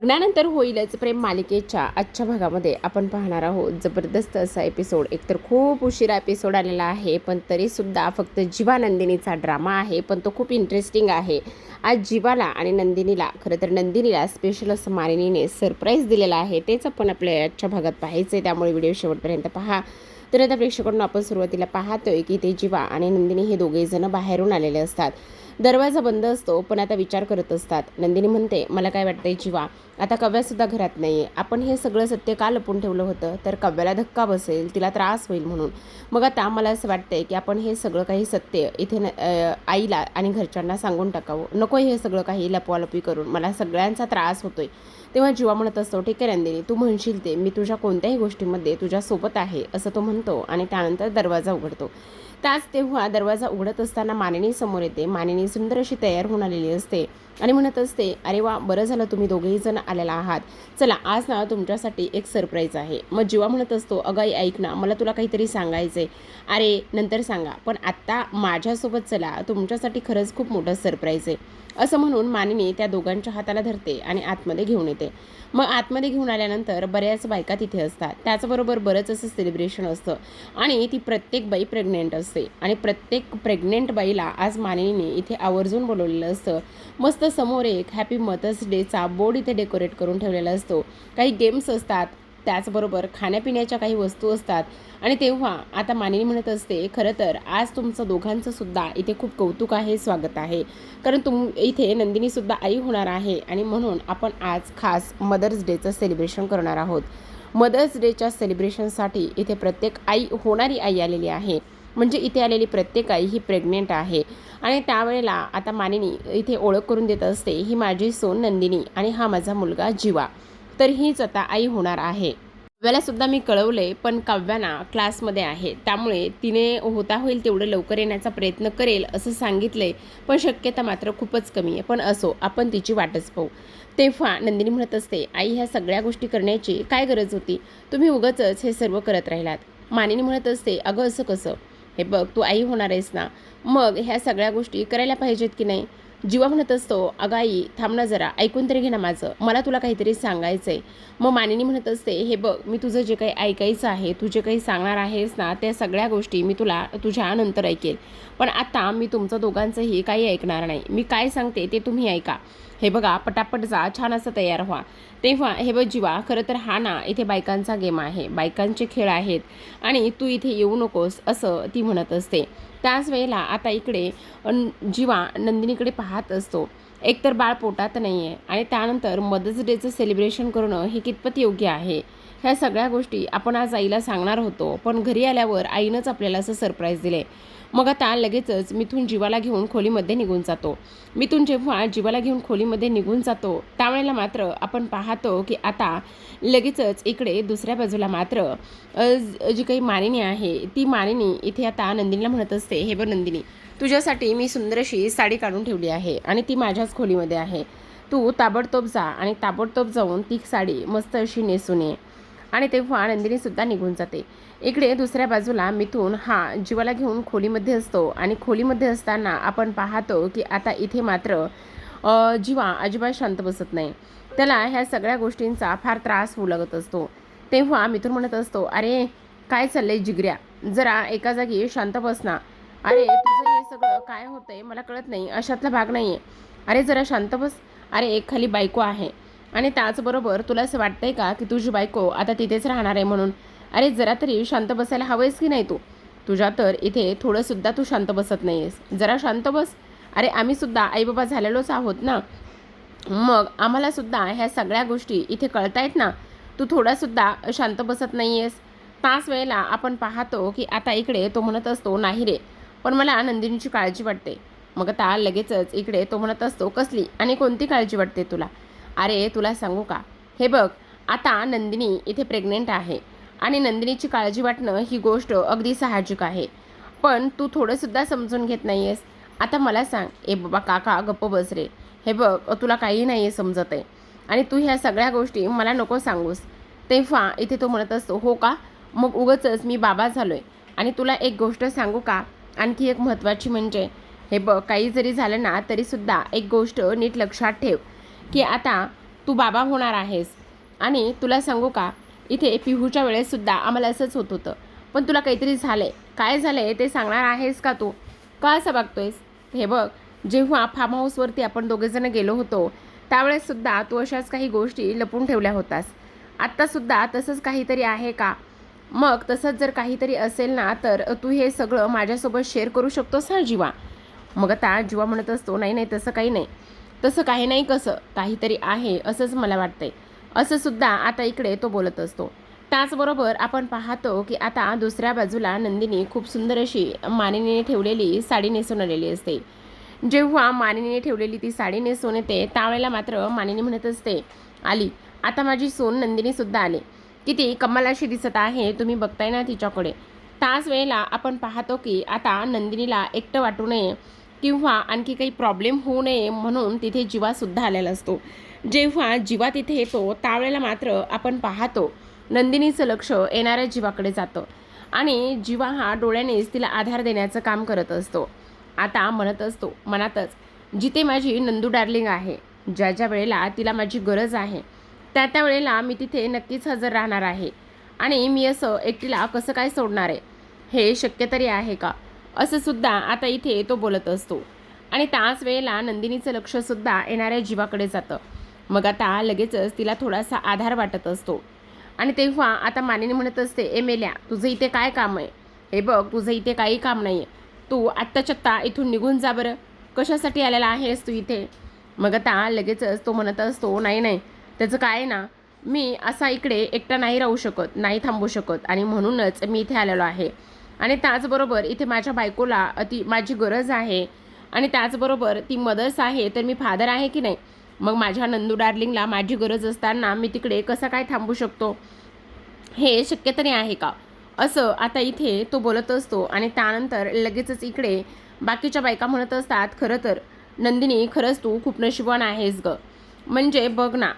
लग्नानंतर होईलच प्रेम मालिकेच्या आजच्या भागामध्ये आपण पाहणार आहोत जबरदस्त असा एपिसोड. एकतर खूप उशिरा एपिसोड आलेला आहे, पण तरीसुद्धा फक्त जीवा नंदिनीचा ड्रामा आहे, पण तो खूप इंटरेस्टिंग आहे. आज जीवाला आणि नंदिनीला, खरं तर नंदिनीला स्पेशल असं मालिनीने सरप्राईज दिलेला आहे. तेच आपण आपल्या आजच्या भागात पाहायचं आहे, त्यामुळे व्हिडिओ शेवटपर्यंत पहा. तर आता प्रेक्षकांना आपण सुरुवातीला पाहतोय की ते जीवा आणि नंदिनी हे दोघेजण बाहेरून आलेले असतात. दरवाजा बंद असतो, पण आता विचार करत असतात. नंदिनी म्हणते, मला काय वाटतंय जीवा, आता कव्यासुद्धा घरात नाही आहे. आपण हे सगळं सत्य का लपून ठेवलं होतं, तर कव्याला धक्का बसेल, तिला त्रास होईल म्हणून. मग आता मला असं वाटतंय की आपण हे सगळं काही सत्य इथे आईला आणि घरच्यांना सांगून टाकावं. नको हे सगळं काही लपवालपी करून, मला सगळ्यांचा त्रास होतोय. तेव्हा जीवा म्हणत असतो, ठीक आहे नंदिनी, तू म्हणशील ते, मी तुझ्या कोणत्याही गोष्टीमध्ये तुझ्यासोबत आहे, असं तो म्हणतो आणि त्यानंतर दरवाजा उघडतो. तेव्हा दरवाजा उघडत असताना मानिनी समोर येते. मानिनी सुंदर अशी तयार होऊन आलेली असते आणि म्हणत असते, अरे वा, बरं झालं तुम्ही दोघेही जण आलेला आहात. चला, आज ना तुमच्यासाठी एक सरप्राईज आहे. मग जीवा म्हणत असतो, अगं आई ऐक ना, मला तुला काहीतरी सांगायचं आहे. अरे नंतर सांगा, पण आत्ता माझ्यासोबत चला, तुमच्यासाठी खरंच खूप मोठं सरप्राईज आहे. असं म्हणून मानिनी त्या दोघांच्या हाताला धरते आणि आतमध्ये घेऊन येते. मग आतमध्ये घेऊन आल्यानंतर बऱ्याच बायका तिथे असतात. त्याचबरोबर बरंच असं सेलिब्रेशन असतं आणि ती प्रत्येक बाई प्रेग्नेंट असते आणि प्रत्येक प्रेग्नेंट बाईला आज मानिनीने इथे आवर्जून बोलवलेलं असतं. मस्त समोर एक हॅपी मदर्स डेचा बोर्ड इथे डेकोरेट करून ठेवलेला असतो. काही गेम्स असतात, त्याचबरोबर खाण्यापिण्याच्या काही वस्तू असतात. आणि तेव्हा आता मानिनी म्हणत असते, खरं तर आज तुमचं दोघांचं सुद्धा इथे खूप कौतुक आहे, स्वागत आहे, कारण इथे नंदिनीसुद्धा आई होणार आहे आणि म्हणून आपण आज खास मदर्स डेचं सेलिब्रेशन करणार आहोत. मदर्स डेच्या सेलिब्रेशनसाठी इथे प्रत्येक आई, होणारी आई आलेली आहे. म्हणजे इथे आलेली प्रत्येक आई ही प्रेग्नेंट आहे. आणि त्यावेळेला आता मानिनी इथे ओळख करून देत असते, ही माझी सून नंदिनी आणि हा माझा मुलगा जीवा, तर हीच आता आई होणार आहे. काव्याला सुद्धा मी कळवले, पण काव्याना क्लासमध्ये आहे, त्यामुळे तिने होता होईल तेवढं लवकर येण्याचा प्रयत्न करेल असं सांगितलंय, पण शक्यता मात्र खूपच कमी आहे. पण असो, आपण तिची वाटच पाहू. तेव्हा नंदिनी म्हणत असते, आई ह्या सगळ्या गोष्टी करण्याची काय गरज होती, तुम्ही उगाचच हे सर्व करत राहिलात. मानिनी म्हणत असते, अगं असं कसं, हे बघ, तू आई होणार आहेस ना, मग ह्या सगळ्या गोष्टी करायला पाहिजेत की नाही. जीवा म्हणत असतो, अगं आई थांब ना जरा, ऐकून तरी घे ना माझं, मला तुला काहीतरी सांगायचं आहे. मग मानिनी म्हणत असते, हे बघ, मी तुझं जे काही ऐकायचं आहे, तू जे काही सांगणार आहेस ना, त्या सगळ्या गोष्टी मी तुला तुझ्यानंतर ऐकेल, पण आता मी तुमचं दोघांचंही काही ऐकणार नाही. मी काय सांगते ते तुम्ही ऐका. हे बघा, पटापट जा, छान असं तयार व्हा. तेव्हा हे बघ जीवा, खरं तर हा ना इथे बायकांचा गेम आहे, बायकांचे खेळ आहेत आणि तू इथे येऊ नकोस असं ती म्हणत असते. त्याच वेळेला आता इकडे जीवा नंदिनीकडे पाहत असतो. एकतर बाळ पोटात नाही आहे आणि त्यानंतर मदर्स डेचं सेलिब्रेशन करणं हे कितपत योग्य आहे. ह्या सगळ्या गोष्टी आपण आज आईला सांगणार होतो, पण घरी आल्यावर आईनंच आपल्याला असं सरप्राईज दिले. मग आता लगेचच मिथून जीवाला घेऊन खोलीमध्ये निघून जातो. मिथून जेव्हा जीवाला घेऊन खोलीमध्ये निघून जातो, त्यावेळेला मात्र आपण पाहतो की आता लगेचच इकडे दुसऱ्या बाजूला मात्र जी काही मानिनी आहे, ती मानिनी इथे आता नंदिनीला म्हणत असते, हे बघ नंदिनी, तुझ्यासाठी मी सुंदर अशी साडी काढून ठेवली आहे आणि ती माझ्याच खोलीमध्ये आहे. तू ताबडतोब जा आणि ताबडतोब जाऊन ती साडी मस्त अशी नेसून ये. आणि तेव्हा नंदिनीसुद्धा निघून जाते. इकडे दुसऱ्या बाजूला मिथून हा जीवाला घेऊन खोलीमध्ये असतो आणि खोलीमध्ये असताना आपण पाहतो की आता इथे मात्र जीवा अजिबात शांत बसत नाही. त्याला ह्या सगळ्या गोष्टींचा फार त्रास होऊ लागत असतो. तेव्हा मिथून म्हणत असतो, अरे काय चाललंय जिगऱ्या, जरा एका जागी शांत बस ना. अरे तुझं हे सगळं काय होतंय मला कळत नाही, अशातला भाग नाही आहे. अरे जरा शांत बस. अरे एक खाली बायको आहे आणि त्याचबरोबर तुला असं वाटतंय का की तुझी बायको आता तिथेच राहणार आहे म्हणून. अरे जरा तरी शांत बसायला हवंयस की नाही तू. तुझ्या तर इथे थोडंसुद्धा तू शांत बसत नाही आहेस, जरा शांत बस. अरे आम्हीसुद्धा आईबाबा झालेलोच आहोत ना, मग आम्हालासुद्धा ह्या सगळ्या गोष्टी इथे कळतायत ना, तू थोडासुद्धा शांत बसत नाही आहेस. त्याच वेळेला आपण पाहतो की आता इकडे तो म्हणत असतो, नाही रे, पण मला नंदिनीची काळजी वाटते. मग आता लगेचच इकडे तो म्हणत असतो, कसली आणि कोणती काळजी वाटते तुला. अरे तुला सांगू का, हे बघ, आता नंदिनी इथे प्रेग्नेंट आहे आणि नंदिनीची काळजी वाटणं ही गोष्ट अगदी साहजिक आहे, पण तू थोडंसुद्धा समजून घेत नाही आहेस. आता मला सांग, ए बाबा काका गप्प बस रे, हे बघ तुला काही नाही आहे समजत आहे आणि तू ह्या सगळ्या गोष्टी मला नको सांगूस. तेव्हा इथे तो म्हणत असतो, हो का, मग उगाचच मी बाबा झालो आहे. आणि तुला एक गोष्ट सांगू का, आणखी एक महत्त्वाची म्हणजे, हे बघ काही जरी झालं ना तरीसुद्धा एक गोष्ट नीट लक्षात ठेव की आता तू बाबा होणार आहेस. आणि तुला सांगू का, इथे पिहूच्या वेळेससुद्धा आम्हाला असंच होत होतं, पण तुला काहीतरी झालं आहे. काय झालं आहे ते सांगणार आहेस का तू? का असं बघतोयस? हे बघ, जेव्हा फार्म हाऊसवरती आपण दोघेजण गेलो होतो त्यावेळेससुद्धा तू अशाच काही गोष्टी लपून ठेवल्या होतास. आत्तासुद्धा तसंच काहीतरी आहे का? मग तसंच जर काहीतरी असेल ना, तर तू हे सगळं माझ्यासोबत शेअर करू शकतोस ना जीवा? मग आता जीवा म्हणत असतो, नाही नाही तसं काही नाही, तसं काही नाही, कसं काहीतरी आहे असंच मला वाटतंय, असं सुद्धा आता इकडे तो बोलत असतो. त्याचबरोबर आपण पाहतो की आता दुसऱ्या बाजूला नंदिनी खूप सुंदर अशी मानिनीने ठेवलेली साडी नेसून आलेली असते. जेव्हा मानिनीने ठेवलेली ती साडी नेसून येते त्यावेळेला मात्र मानिनी म्हणत असते, आली आता माझी सून नंदिनीसुद्धा आली. किती कमाल अशी दिसत आहे, तुम्ही बघताय ना तिच्याकडे. त्याच वेळेला आपण पाहतो की आता नंदिनीला एकटं वाटू नये किंवा आणखी काही प्रॉब्लेम होऊ नये म्हणून तिथे जीवासुद्धा आलेला असतो. जेव्हा जीवा तिथे येतो त्यावेळेला मात्र आपण पाहतो नंदिनीचं लक्ष येणाऱ्या जीवाकडे जातं आणि जीवा हा डोळ्यानेच तिला आधार देण्याचं काम करत असतो. आता म्हणत असतो मनातच, जिथे माझी नंदू डार्लिंग आहे, ज्या ज्या वेळेला तिला माझी गरज आहे त्या वेळेला मी तिथे नक्कीच हजर राहणार आहे. आणि मी असं एकटीला कसं काय सोडणार आहे, हे शक्य तरी आहे का? असं सुद्धा आता इथे तो बोलत असतो. आणि त्याच वेळेला नंदिनीचं लक्षसुद्धा येणाऱ्या जीवाकडे जातं. मग आता लगेचच तिला थोडासा आधार वाटत असतो. आणि तेव्हा आता मानिनी म्हणत असते, ए मेल्या, तुझं इथे काय काम आहे? हे बघ, तुझं इथे काही काम नाही आहे. तू आत्ताच्या आत्ता इथून निघून जा बरं. कशासाठी आलेला आहेस तू इथे? मग आता लगेचच तो म्हणत असतो, नाही नाही, त्याचं काय ना, मी असा इकडे एकटा नाही राहू शकत, नाही थांबू शकत आणि म्हणूनच मी इथे आलेलो आहे. आणि त्याचबरोबर इथे माझ्या बायकोला माझी गरज आहे आणि त्याचबरोबर ती मदर्स आहे, तर मी फादर आहे की नाही? मग माझ्या नंदू डार्लिंगला माझी गरज असताना मी तिकडे कसा काय थांबू शकतो? हे शक्य तरी आहे का? असं आता इथे तो बोलत असतो. आणि त्यानंतर लगेचच इकडे बाकीच्या बायका म्हणत असतात, खरं तर नंदिनी, खरंच तू खूप नशिबवान आहेस गं. म्हणजे बघ ना,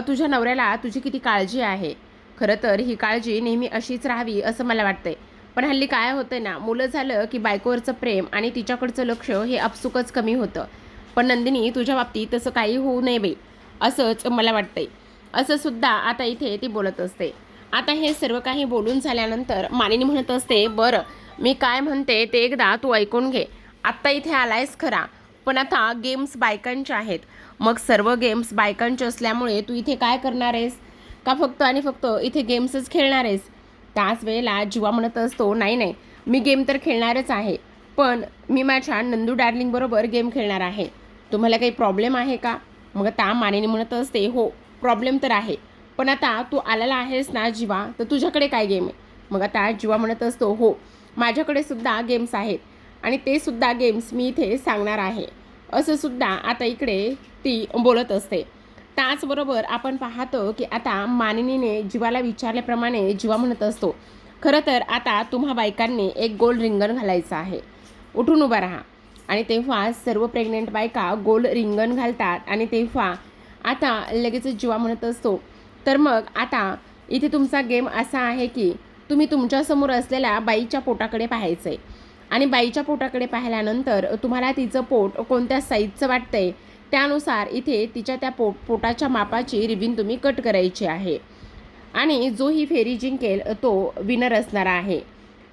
तुझ्या नवऱ्याला तुझी किती काळजी आहे. खरं तर ही काळजी नेहमी अशीच राहावी असं मला वाटतंय. पण हल्ली काय होतं ना, मुलं झालं की बायकोवरचं प्रेम आणि तिच्याकडचं लक्ष हे आपसुकच कमी होतं. पण नंदिनी, तुझ्या बाबतीत तसं काही होऊ नये बाई, असंच मला वाटतंय. असं सुद्धा आता इथे ती बोलत असते. आता हे सर्व काही बोलून झाल्यानंतर मानिनी म्हणत असते, बरं मी काय म्हणते ते एकदा तू ऐकून घे. आत्ता इथे आलायस खरा, पण आता गेम्स बायकांचे आहेत. मग सर्व गेम्स बायकांचे असल्यामुळे तू इथे काय करणार आहेस? का फक्त आणि फक्त इथे गेम्सच खेळणार आहेस? त्याच वेळेला जीवा म्हणत असतो, नाही नाही, मी गेम तर खेळणारच आहे, पण मी माझ्या नंदू डार्लिंग बरोबर गेम खेळणार आहे. तुम्हाला काही प्रॉब्लेम आहे का? मग आता मानिनी म्हणत असते, हो प्रॉब्लेम तर आहे, पण आता तू आलेला आहेस ना जीवा, तर तुझ्याकडे काय गेम आहे? मग आता जीवा म्हणत असतो, हो माझ्याकडे सुद्धा गेम्स आहेत आणि ते सुद्धा गेम्स मी इथे सांगणार आहे. असं सुद्धा आता इकडे ती बोलत असते. त्याचबरोबर आपण पाहतो की आता मानिनीने जीवाला विचारल्याप्रमाणे जीवा म्हणत असतो, खरं तर आता तुम्हा बायकांनी एक गोल रिंगण घालायचं आहे, उठून उभा राहा. आणि तेव्हा सर्व प्रेग्नेंट बायका गोल रिंगण घालतात. आणि तेव्हा आता लगेचच जीवा म्हणत असतो, तर मग आता इथे तुमचा गेम असा आहे की तुम्ही तुमच्यासमोर असलेल्या बाईच्या पोटाकडे पाहायचं आहे आणि बाईच्या पोटाकडे पाहिल्यानंतर तुम्हाला तिचं पोट कोणत्या साईजचं वाटतंय त्यानुसार इथे तिच्या त्या पोटाच्या मापाची रिबीन तुम्ही कट करायची आहे आणि जो ही फेरी जिंकेल तो विनर असणार आहे.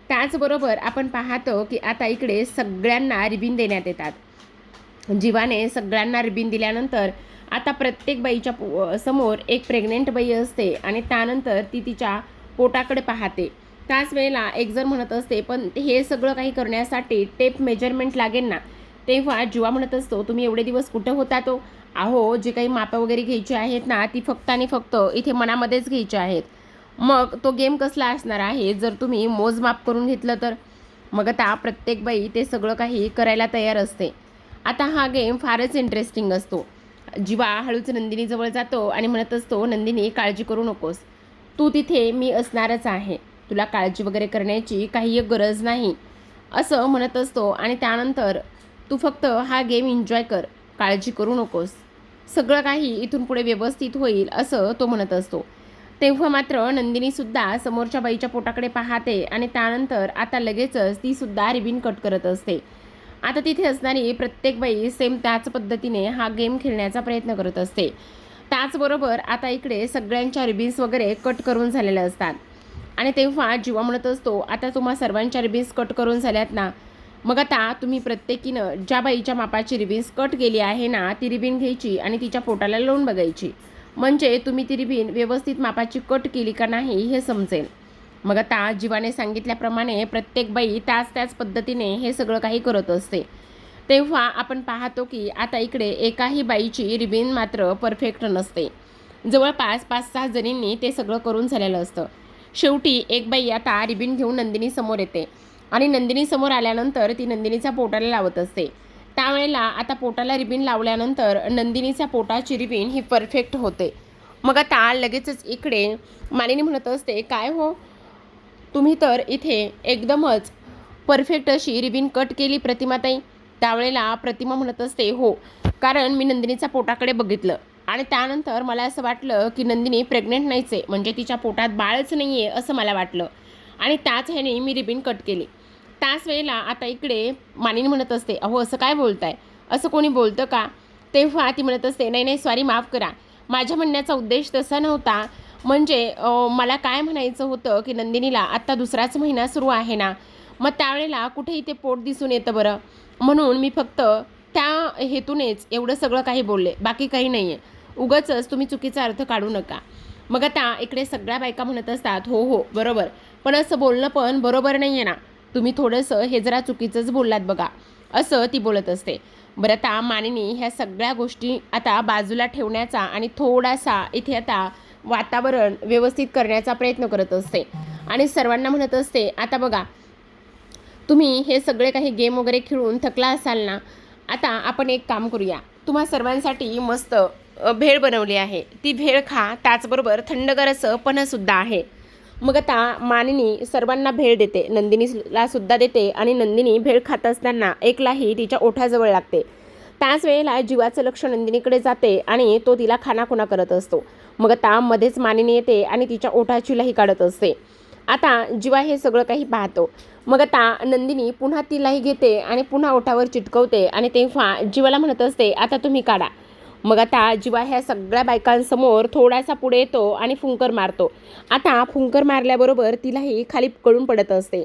त्याचबरोबर आपण पाहतो की आता इकडे सगळ्यांना रिबीन देण्यात येतात. जीवाने सगळ्यांना रिबीन दिल्यानंतर आता प्रत्येक बाईच्या समोर एक प्रेग्नेंट बाई असते आणि त्यानंतर ती तिच्या पोटाकडे पाहते. त्याच वेळेला एक जण म्हणत असते, पण हे सगळं काही करण्यासाठी टेप मेजरमेंट लागेल ना? तेव्हा जीवा म्हणत असतो, तुम्ही एवढे दिवस कुठं होता तो? अहो, जे काही मापं वगैरे घ्यायची आहेत ना, ती फक्त आणि फक्त इथे मनामध्येच घ्यायची आहेत. मग तो गेम कसला असणार आहे जर तुम्ही मोजमाप करून घेतलं तर? मग आता प्रत्येक बाई ते सगळं काही करायला तयार असते. आता हा गेम फारच इंटरेस्टिंग असतो. जीवा हळूच नंदिनीजवळ जातो आणि म्हणत असतो, नंदिनी काळजी करू नकोस, तू तिथे मी असणारच आहे, तुला काळजी वगैरे करण्याची काही गरज नाही, असं म्हणत असतो. आणि त्यानंतर तू फक्त हा गेम एन्जॉय कर, काळजी करू नकोस, सगळं काही इथून पुढे व्यवस्थित होईल, असं तो म्हणत असतो. तेव्हा मात्र नंदिनीसुद्धा समोरच्या बाईच्या पोटाकडे पाहते आणि त्यानंतर आता लगेचच तीसुद्धा रिबीन कट करत असते. आता तिथे असणारी प्रत्येक बाई सेम त्याच पद्धतीने हा गेम खेळण्याचा प्रयत्न करत असते. त्याचबरोबर आता इकडे सगळ्यांच्या रिबीन्स वगैरे कट करून झालेल्या असतात आणि तेव्हा जीवा म्हणत असतो, आता तुम्हा सर्वांच्या रिबीन्स कट करून झाल्यात ना, मग आता तुम्ही प्रत्येकीनं ज्या बाईच्या मापाची रिबीन्स कट केली आहे ना, ती रिबीन घ्यायची आणि तिच्या पोटाला लावून बघायची. म्हणजे तुम्ही ती रिबीन व्यवस्थित मापाची कट केली का नाही हे समजेल. मग आता जीवाने सांगितल्याप्रमाणे प्रत्येक बाई त्याच पद्धतीने हे सगळं काही करत असते. तेव्हा आपण पाहतो की आता इकडे एकाही बाईची रिबीन मात्र परफेक्ट नसते. जवळपास 5-6 जणींनी ते सगळं करून झालेलं असतं. शेवटी एक बाई आता रिबीन घेऊन नंदिनी समोर येते आणि नंदिनी समोर आल्यानंतर ती नंदिनीच्या पोटाला लावत असते. त्यावेळेला आता पोटाला रिबीन लावल्यानंतर नंदिनीच्या पोटाची रिबीन ही परफेक्ट होते. मग आता लगेचच इकडे मालिनी म्हणत असते, काय हो, तुम्ही तर इथे एकदमच परफेक्ट अशी रिबीन कट केली प्रतिमाताई. त्यावेळेला प्रतिमा म्हणत असते, हो, कारण मी नंदिनीच्या पोटाकडे बघितलं आणि त्यानंतर मला असं वाटलं की नंदिनी प्रेग्नेंट नाहीच आहे, म्हणजे तिच्या पोटात बाळच नाही आहे असं मला वाटलं आणि त्याच ह्याने मी रिबीन कट केली. त्याच वेळेला आता इकडे मानिनी म्हणत असते, अहो असं काय बोलताय, असं कोणी बोलतं का? तेव्हा ती म्हणत असते, नाही नाही सॉरी, माफ करा, माझ्या म्हणण्याचा उद्देश तसा नव्हता. म्हणजे मला काय म्हणायचं होतं की नंदिनीला आत्ता दुसराच महिना सुरू आहे ना, मग त्यावेळेला कुठेही ते पोट दिसून येतं बरं, म्हणून मी फक्त त्या हेतूनेच एवढं सगळं काही बोलले, बाकी काही नाही आहे. उगाचच तुम्ही चुकीचा अर्थ काढू नका. मग आता इकडे सगळ्या बायका म्हणत असतात, हो हो बरोबर, पण असं बोलणं पण बरोबर नाही आहे ना, तुम्ही थोडंसं हे जरा चुकीचंच बोललात बघा, असं ती बोलत असते. बरं आता मानिनी ह्या सगळ्या गोष्टी आता बाजूला ठेवण्याचा आणि थोडासा इथे आता वातावरण व्यवस्थित करण्याचा प्रयत्न करत असते आणि सर्वांना म्हणत असते, आता बघा, तुम्ही हे सगळे काही गेम वगैरे खेळून थकला असाल ना, आता आपण एक काम करूया, तुम्हा सर्वांसाठी मस्त भेळ बनवली आहे, ती भेळ खा, त्याचबरोबर थंडगार असं पन्हंसुद्धा आहे. मग आता मानिनी सर्वांना भेळ देते, नंदिनीला सुद्धा देते आणि नंदिनी भेळ खात असताना एकलाही तिच्या ओठाजवळ लागते. त्याच वेळेला जीवाचं लक्ष नंदिनीकडे जाते आणि तो तिला खानाखुणा करत असतो. मग आता मध्येच मानिनी येते आणि तिच्या ओठाची लाही काढत असते. आता जीवा हे सगळं काही पाहतो. मग आता नंदिनी पुन्हा ती लाही घेते आणि पुन्हा ओठावर चिटकवते आणि तेव्हा जीवाला म्हणत असते, आता तुम्ही काढा. मग आता जीवा ह्या सगळ्या बायकांसमोर थोडासा पुढे येतो आणि फुंकर मारतो. आता फुंकर मारल्याबरोबर तिलाही खाली कळून पडत असते.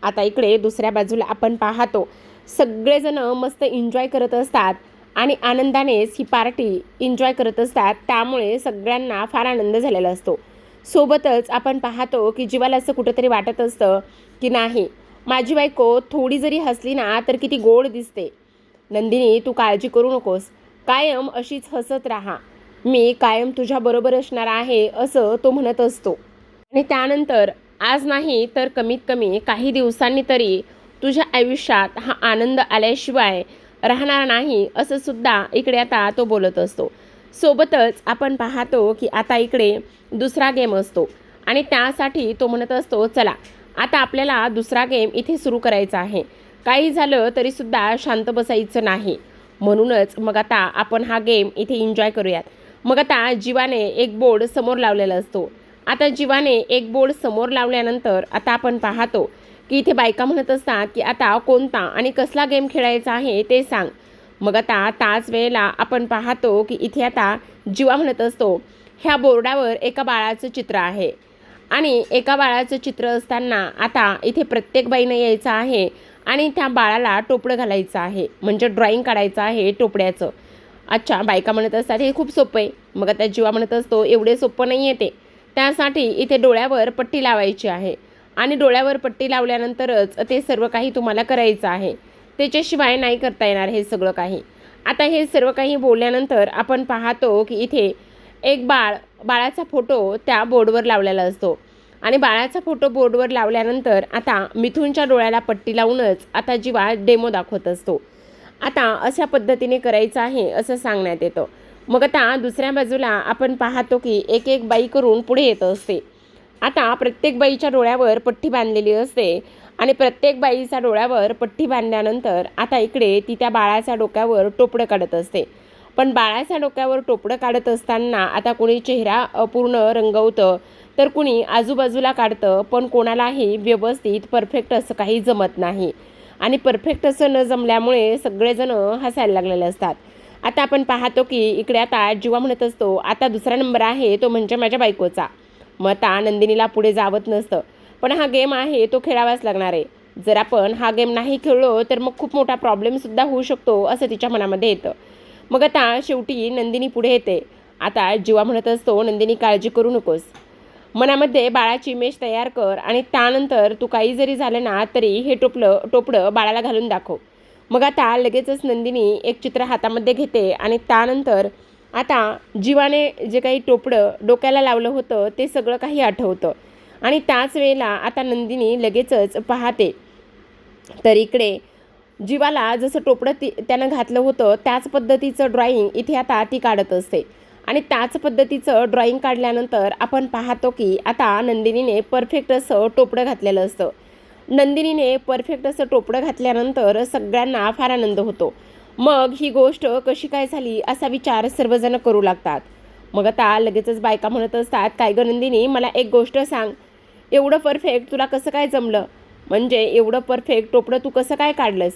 आता इकडे दुसऱ्या बाजूला आपण पाहतो, सगळेजण मस्त एन्जॉय करत असतात आणि आनंदानेच ही पार्टी एन्जॉय करत असतात. त्यामुळे सगळ्यांना फार आनंद झालेला असतो. सोबतच आपण पाहतो की जीवाला असं कुठंतरी वाटत असतं की नाही, माझी बायको थोडी जरी हसली ना तर किती गोड दिसते. नंदिनी, तू काळजी करू नकोस, कायम अशीच हसत राहा, मी कायम तुझ्याबरोबर असणार आहे, असं तो म्हणत असतो. आणि त्यानंतर आज नाही तर कमीत कमी काही दिवसांनी तरी तुझ्या आयुष्यात हा आनंद आल्याशिवाय राहणार नाही, असं सुद्धा इकडे आता तो बोलत असतो. सोबतच आपण पाहतो की आता इकडे दुसरा गेम असतो आणि त्यासाठी तो म्हणत असतो, चला आता आपल्याला दुसरा गेम इथे सुरू करायचा आहे, काही झालं तरीसुद्धा शांत बसायचं नाही. म्हणूनच मग आता आपण हा गेम इथे एन्जॉय करूयात. मग आता जीवाने एक बोर्ड समोर लावलेला असतो. आता जीवाने एक बोर्ड समोर लावल्यानंतर आता आपण पाहतो की इथे बायका म्हणत असतात की आता कोणता आणि कसला गेम खेळायचा आहे ते सांग. मग आता त्याच वेळेला आपण पाहतो की इथे आता जीवा म्हणत असतो, ह्या बोर्डावर एका बाळाचं चित्र आहे आणि एका बाळाचं चित्र असताना आता इथे प्रत्येक बाईनं यायचं आहे आणि त्या बाळाला टोपडं घालायचं आहे, म्हणजे ड्रॉइंग काढायचं आहे टोपड्याचं. अच्छा, बायका म्हणत असतात हे खूप सोपं आहे. मग आता जीवा म्हणत असतो, एवढे सोपं नाही आहे ते, त्यासाठी इथे डोळ्यावर पट्टी लावायची आहे आणि डोळ्यावर पट्टी लावल्यानंतरच ते सर्व काही तुम्हाला करायचं आहे, त्याच्याशिवाय नाही करता येणार हे सगळं काही. आता हे सर्व काही बोलल्यानंतर आपण पाहतो की इथे एक बाळाचा फोटो त्या बोर्डवर लावलेला असतो आणि बाळाचा फोटो बोर्डवर लावल्यानंतर आता मिथूनच्या डोळ्याला पट्टी लावूनच आता जीवा डेमो दाखवत असतो. आता अशा पद्धतीने करायचं आहे असं सांगण्यात येतं. मग आता दुसऱ्या बाजूला आपण पाहतो की एक एक बाई करून पुढे येत असते. आता प्रत्येक बाईच्या डोळ्यावर पट्टी बांधलेली असते आणि प्रत्येक बाईच्या डोळ्यावर पट्टी बांधल्यानंतर आता इकडे ती त्या बाळाच्या डोक्यावर टोपडं काढत असते. पण बाळाच्या डोक्यावर टोपडं काढत असताना आता कोणी चेहरा पूर्ण रंगवतं तर कुणी आजूबाजूला काढतं, पण कोणालाही व्यवस्थित परफेक्ट असं काही जमत नाही आणि परफेक्ट असं न जमल्यामुळे सगळेजण हसायला लागलेले असतात. आता आपण पाहतो की इकडे आता जीवा म्हणत असतो, आता दुसरा नंबर आहे तो म्हणजे माझ्या बायकोचा. मग आता नंदिनीला पुढे जावत नसतं, पण हा गेम आहे तो खेळावाच लागणार आहे. जर आपण हा गेम नाही खेळलो तर मग खूप मोठा प्रॉब्लेमसुद्धा होऊ शकतो असं तिच्या मनामध्ये येतं. मग आता शेवटी नंदिनी पुढे येते. आता जीवा म्हणत असतो, नंदिनी काळजी करू नकोस, मनामध्ये बाळाची इमेज तयार कर आणि त्यानंतर तू काही जरी झालं ना तरी हे टोपडं बाळाला घालून दाखव. मग आता लगेचच नंदिनी एक चित्र हातामध्ये घेते आणि त्यानंतर आता जीवाने जे काही टोपडं डोक्याला लावलं होतं ते सगळं काही आठवतं. आणि त्याच वेळेला आता नंदिनी लगेचच पाहते तर इकडे जीवाला जसं टोपडं त्यानं घातलं होतं त्याच पद्धतीचं ड्रॉइंग इथे आता ती काढत असते. आणि त्याच पद्धतीचं ड्रॉइंग काढल्यानंतर आपण पाहतो की आता नंदिनीने परफेक्ट असं टोपडं घातलेलं असतं. नंदिनीने परफेक्ट असं टोपडं घातल्यानंतर सगळ्यांना फार आनंद होतो. मग ही गोष्ट कशी काय झाली असा विचार सर्वजण करू लागतात. मग आता लगेचच बायका म्हणत असतात, काय गं नंदिनी, मला एक गोष्ट सांग, एवढं परफेक्ट तुला कसं काय जमलं? म्हणजे एवढं परफेक्ट टोपडं तू कसं काय काढलंस?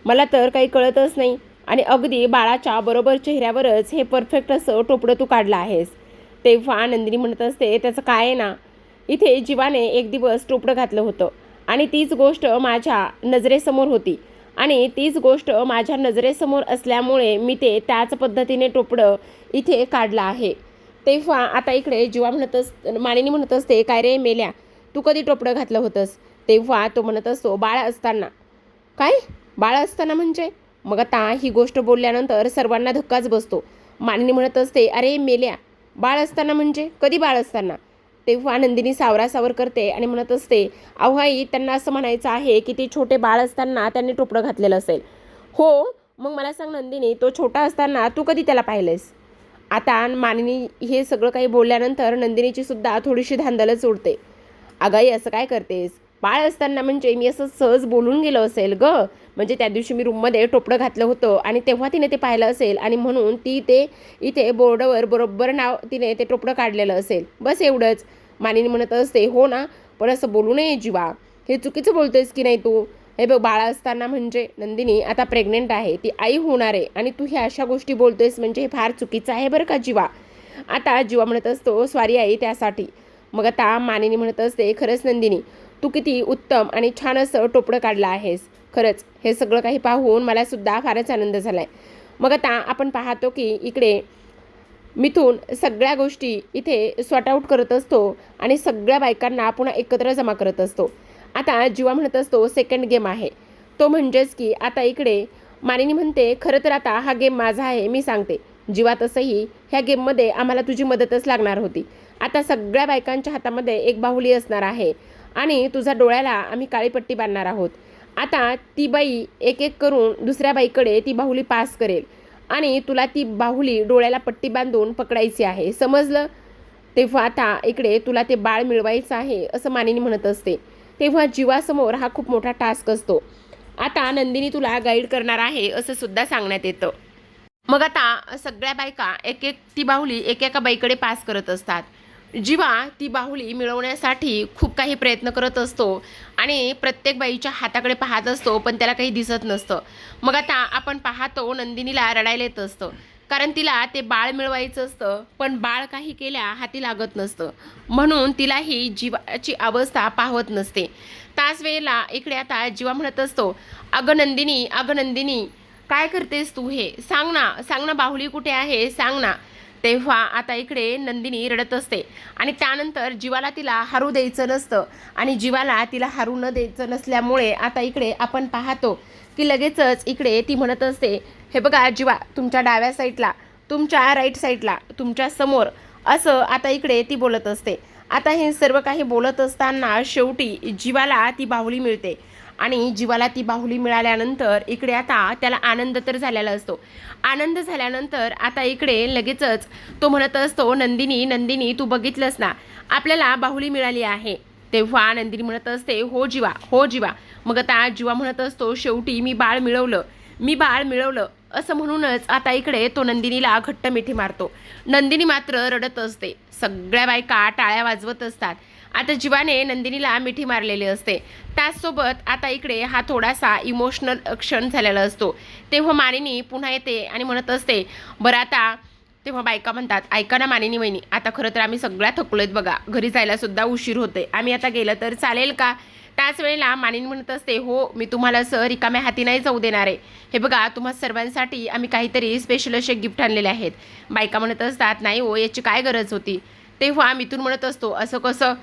मला तर काही कळतच नाही. आणि अगदी बाळाच्या बरोबर चेहऱ्यावरच हे परफेक्ट असं टोपडं तू काढलं आहेस. तेव्हा नंदिनी म्हणत असते, त्याचं काय आहे ना, इथे जीवाने एक दिवस टोपडं घातलं होतं आणि तीच गोष्ट माझ्या नजरेसमोर होती आणि तीच गोष्ट माझ्या नजरेसमोर असल्यामुळे मी ते त्याच पद्धतीने टोपडं इथे काढलं आहे. तेव्हा आता इकडे जीवा मानिनी म्हणत असते, काय रे मेल्या, तू कधी टोपडं घातलं होतंस? तेव्हा तो म्हणत असतो, बाळ असताना. काय? बाळ असताना म्हणजे? मग आता ही गोष्ट बोलल्यानंतर सर्वांना धक्काच बसतो. मानिनी म्हणत असते, अरे मेल्या, बाळ असताना म्हणजे कधी बाळ असताना? तेव्हा नंदिनी सावरासावर करते आणि म्हणत असते, अहो आई, त्यांना असं म्हणायचं आहे की ते छोटे बाळ असताना त्यांनी टोपडं घातलेलं असेल. हो, मग मला सांग नंदिनी, तो छोटा असताना तू कधी त्याला पाहिलेस? आता मानिनी हे सगळं काही बोलल्यानंतर नंदिनीची सुद्धा थोडीशी धांदलच उडते. अगाई, असं काय करतेस? बाळ असताना म्हणजे मी असं सहज बोलून गेलो असेल गं. म्हणजे त्या दिवशी मी रूममध्ये टोपडं घातलं होतं आणि तेव्हा तिने ते पाहिलं असेल आणि म्हणून ती ते इथे बोर्डवर बरोबर नाव तिने ते टोपडं काढलेलं असेल, बस एवढंच. मानिनी म्हणत असते, हो ना, पण असं बोलू नये जीवा, हे चुकीचं बोलतोयस की नाही तू? हे बघ, बाळा असताना म्हणजे नंदिनी आता प्रेग्नेंट आहे, ती आई होणार आहे आणि तू ह्या अशा गोष्टी बोलतोयस म्हणजे हे फार चुकीचं आहे बरं का जीवा. आता जीवा म्हणत असतो, सॉरी आई त्यासाठी. मग आता मानिनी म्हणत असते, खरंच नंदिनी, तू किती उत्तम आणि छान असं टोपडं काढलं आहेस. खरंच हे सगळं काही पाहून मला सुद्धा फारच आनंद झाला आहे. मग आता आपण पाहतो की इकडे मिथून सगळ्या गोष्टी इथे सॉर्ट आऊट करत असतो आणि सगळ्या बायकांना पुन्हा एकत्र जमा करत असतो. आता जीवा म्हणत असतो, सेकंड गेम आहे तो म्हणजेच की आता इकडे मानिनी म्हणते, खरं तर आता हा गेम माझा आहे, मी सांगते. जीवा, तसंही ह्या गेममध्ये आम्हाला तुझी मदतच लागणार होती. आता सगळ्या बायकांच्या हातामध्ये एक बाहुली असणार आहे आणि तुझ्या डोळ्याला आम्ही काळी पट्टी बांधणार आहोत. आता ती बाई एक एक करून दुसऱ्या बाईकडे ती बाहुली पास करेल आणि तुला ती बाहुली डोळ्याला पट्टी बांधून पकडायची आहे, समजलं? तेव्हा आता इकडे तुला ते बाळ मिळवायचं आहे असं मानिनी म्हणत असते. तेव्हा जीवासमोर हा खूप मोठा टास्क असतो. आता नंदिनी तुला गाईड करणार आहे असं सुद्धा सांगण्यात येतं. मग आता सगळ्या बायका एक एक ती बाहुली एकेका बाईकडे पास करत असतात. जीवा ती बाहुली मिळवण्यासाठी खूप काही प्रयत्न करत असतो आणि प्रत्येक बाईच्या हाताकडे पाहत असतो, पण त्याला काही दिसत नसतं. मग आता आपण पाहतो नंदिनीला रडायला येत असतं, कारण तिला ते बाळ मिळवायचं असतं, पण बाळ काही केल्या हाती लागत नसतं, म्हणून तिलाही जीवाची अवस्था पाहत नसते. त्याच वेळेला इकडे आता जीवा म्हणत असतो, अगं नंदिनी, काय करतेस तू? हे सांग ना, बाहुली कुठे आहे, सांग ना. तेव्हा आता इकडे नंदिनी रडत असते आणि त्यानंतर जीवाला तिला हरू द्यायचं नसतं आणि जीवाला तिला हरू न द्यायचं नसल्यामुळे आता इकडे आपण पाहतो की लगेचच इकडे ती म्हणत असते, हे बघा जीवा, तुमच्या डाव्या साईडला, तुमच्या राईट साईडला, तुमच्या समोर, असं आता इकडे ती बोलत असते. आता हे सर्व काही बोलत असताना शेवटी जीवाला ती बाहुली मिळते आणि जीवाला ती बाहुली मिळाल्यानंतर इकडे आता त्याला आनंद तर झालेला असतो. आनंद झाल्यानंतर आता इकडे लगेचच तो म्हणत असतो, नंदिनी, तू बघितलंस ना, आपल्याला बाहुली मिळाली आहे. तेव्हा नंदिनी म्हणत असते, हो जीवा. मग आता जीवा म्हणत असतो, शेवटी मी बाळ मिळवलं असं म्हणूनच आता इकडे तो नंदिनीला घट्ट मिठी मारतो. नंदिनी मात्र रडत असते. सगळ्या बायका टाळ्या वाजवत असतात आता जीवाने नंदिनीला मिठी मारलेली असते. त्याचसोबत आता इकडे हा थोडासा इमोशनल क्षण झालेला असतो. तेव्हा मानिनी पुन्हा येते आणि म्हणत असते, बरं आता. तेव्हा बायका म्हणतात, ऐका ना मानिनी वहिनी, आता खरं तर आम्ही सगळ्या थकलोयत बघा, घरी जायला सुद्धा उशीर होते, आम्ही आता गेलं तर चालेल का? त्याच वेळेला मानिनी म्हणत असते, हो मी तुम्हाला असं रिकाम्या हाती नाही जाऊ देणार आहे. हे बघा तुम्हा सर्वांसाठी आम्ही काहीतरी स्पेशल असे गिफ्ट आणलेले आहेत. बायका म्हणत असतात, नाही हो याची काय गरज होती. तेव्हा मिथून म्हणत असतो, असं कसं,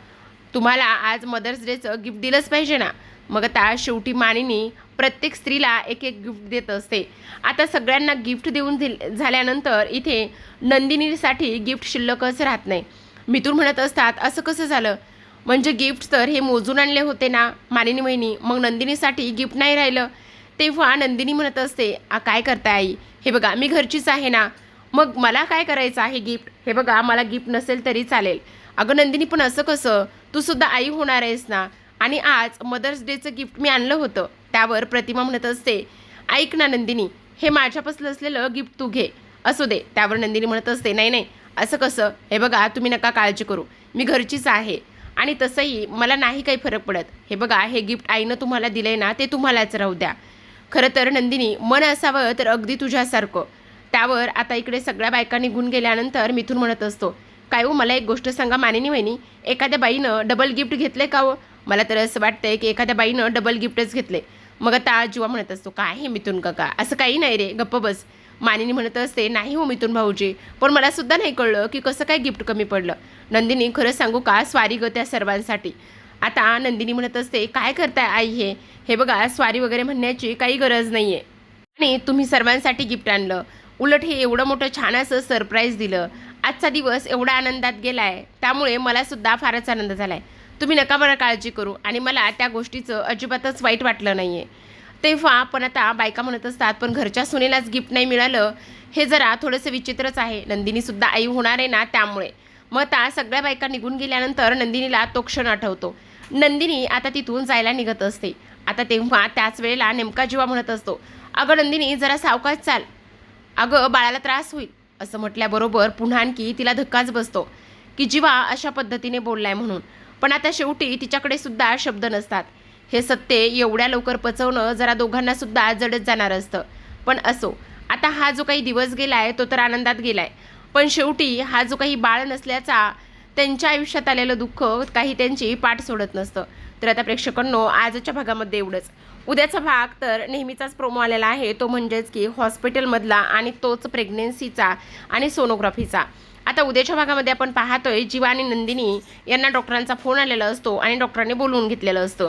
तुम्हाला आज मदर्स डेचं गिफ्ट दिलंच पाहिजे ना. मग आता शेवटी मानिनी प्रत्येक स्त्रीला एक एक गिफ्ट देत असते. आता सगळ्यांना गिफ्ट देऊन झाल्यानंतर इथे नंदिनीसाठी गिफ्ट शिल्लकच राहत नाही. मिथून म्हणत असतात, असं कसं झालं, म्हणजे गिफ्ट तर हे मोजून आणले होते ना मानिनी वहिनी, मग नंदिनीसाठी गिफ्ट नाही राहिलं. तेव्हा नंदिनी म्हणत असते, काय करताय आई, हे बघा मी घरचीच आहे ना, मग मला काय करायचं आहे गिफ्ट, हे बघा मला गिफ्ट नसेल तरी चालेल. अगं नंदिनी पण असं कसं, तू सुद्धा आई होणार आहेस ना, आणि आज मदर्स डेचं गिफ्ट मी आणलं होतं. त्यावर प्रतिमा म्हणत असते, ऐक ना नंदिनी, हे माझ्यापासून असलेलं गिफ्ट तू घे, असू दे. त्यावर नंदिनी म्हणत असते, नाही नाही असं कसं, हे बघा तुम्ही नका काळजी करू, मी घरचीच आहे आणि तसंही मला नाही काही फरक पडत. हे बघा हे गिफ्ट आईनं तुम्हाला दिलं आहे ना, ते तुम्हालाच राहू द्या. खरं तर नंदिनी मन असावं तर अगदी तुझ्यासारखं. त्यावर आता इकडे सगळ्या बायका निघून गेल्यानंतर मिथून म्हणत असतो, काय हो मला एक गोष्ट सांगा मानिनी वहिनी, एखाद्या बाईनं डबल गिफ्ट घेतले का हो? मला तर असं वाटतंय की एखाद्या बाईनं डबल गिफ्टच घेतले. मग आता जीवा म्हणत असतो, काय हे मिथून काका, असं काही नाही रे, गप्प बस. मानिनी म्हणत असते, नाही हो मिथून भाऊजी, पण मला सुद्धा नाही कळलं की कसं काय गिफ्ट कमी पडलं. नंदिनी खरं सांगू का, स्वारी ग त्या सर्वांसाठी. आता नंदिनी म्हणत असते, काय करताय आई हे बघा स्वारी वगैरे म्हणण्याची काही गरज नाही आहे, आणि तुम्ही सर्वांसाठी गिफ्ट आणलं, उलट हे एवढं मोठं छान असं सरप्राईज दिलं. आजचा दिवस एवढा आनंदात गेलाय, त्यामुळे मला सुद्धा फारच आनंद झालाय. तुम्ही नका बरं काळजी करू, आणि मला त्या गोष्टीचं अजिबातच वाईट वाटलं नाही आहे. तेव्हा पण आता बायका म्हणत असतात, पण घरच्या सुनेलाच गिफ्ट नाही मिळालं, हे जरा थोडंसं विचित्रच आहे. नंदिनीसुद्धा आई होणार आहे ना, त्यामुळे. मग आता सगळ्या बायका निघून गेल्यानंतर नंदिनीला तो क्षण आठवतो. नंदिनी आता तिथून जायला निघत असते. आता तेव्हा त्याच वेळेला नेमका जीवा म्हणत असतो, अगं नंदिनी जरा सावकाश चाल, अगं बाळाला त्रास होईल. असं म्हटल्याबरोबर पुन्हा आणखी तिला धक्काच बसतो की जीवा अशा पद्धतीने बोललाय म्हणून. पण आता शेवटी तिच्याकडे सुद्धा शब्द नसतात. हे सत्य एवढ्या लवकर पचवणं जरा दोघांना सुद्धा जडत जाणार असतं. पण असो, आता हा जो काही दिवस गेलाय तो तर आनंदात गेलाय, पण शेवटी हा जो काही बाळ नसल्याचा त्यांच्या आयुष्यात आलेलं दुःख काही त्यांची पाठ सोडत नसतं. तर आता प्रेक्षकांनो आजच्या भागामध्ये एवढंच. उद्याचा भाग तर नेहमीचाच प्रोमो आलेला आहे, तो म्हणजेच की हॉस्पिटलमधला, आणि तोच प्रेग्नेन्सीचा आणि सोनोग्राफीचा. आता उद्याच्या भागामध्ये आपण पाहतोय जीवा आणि नंदिनी यांना डॉक्टरांचा फोन आलेला असतो आणि डॉक्टरांनी बोलवून घेतलेलं असतं.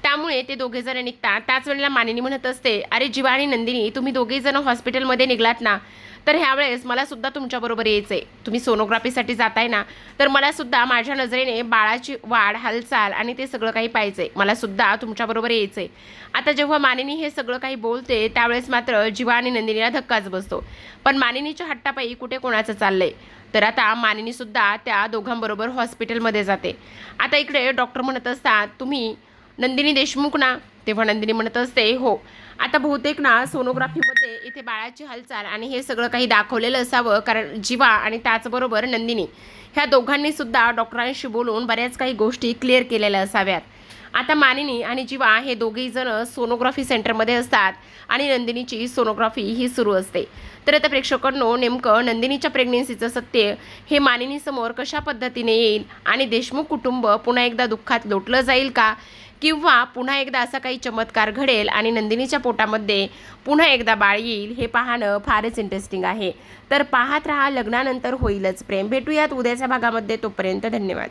त्यामुळे ते दोघेजण निघतात. त्याच वेळेला मानिनी म्हणत असते, अरे जीवा आणि नंदिनी तुम्ही दोघेजण हॉस्पिटलमध्ये निघलात ना, तर ह्यावेळेस मला सुद्धा तुमच्याबरोबर यायचं आहे. तुम्ही सोनोग्राफीसाठी जाताय ना, तर मला सुद्धा माझ्या नजरेने बाळाची वाढ, हालचाल आणि ते सगळं काही पाहिजे, मला सुद्धा तुमच्याबरोबर यायचं आहे. आता जेव्हा मानिनी हे सगळं काही बोलते त्यावेळेस मात्र जीवा आणि नंदिनीला धक्काच बसतो. पण मानिनीच्या हट्टापायी कुठे कोणाचं चाललंय, तर आता मानिनीसुद्धा त्या दोघांबरोबर हॉस्पिटलमध्ये जाते. आता इकडे डॉक्टर म्हणत असतात, तुम्ही नंदिनी देशमुख ना? तेव्हा नंदिनी म्हणत असते, हो. आता बहुतेक ना सोनोग्राफीमध्ये इथे बाळाची हालचाल आणि हे सगळं काही दाखवलेलं असावं, कारण जीवा आणि त्याचबरोबर नंदिनी ह्या दोघांनी सुद्धा डॉक्टरांशी बोलून बऱ्याच काही गोष्टी क्लिअर केलेल्या असाव्यात. आता मानिनी आणि जीवा हे दोघेही जण सोनोग्राफी सेंटरमध्ये असतात आणि नंदिनीची सोनोग्राफी ही सुरू असते. तर आता प्रेक्षकांनो नेमकं नंदिनीच्या प्रेग्नेन्सीचं सत्य हे मानिनीसमोर कशा पद्धतीने येईल, आणि देशमुख कुटुंब पुन्हा एकदा दुःखात लोटलं जाईल का, किंवा पुन्हा एकदा असा काही चमत्कार घडेल आणि नंदिनीच्या पोटामध्ये पुन्हा एकदा बाळ येईल, हे पाहणं फारच इंटरेस्टिंग आहे. तर पाहत रहा लग्नानंतर होईलच प्रेम. भेटूयात उद्याच्या भागामध्ये. तोपर्यंत धन्यवाद.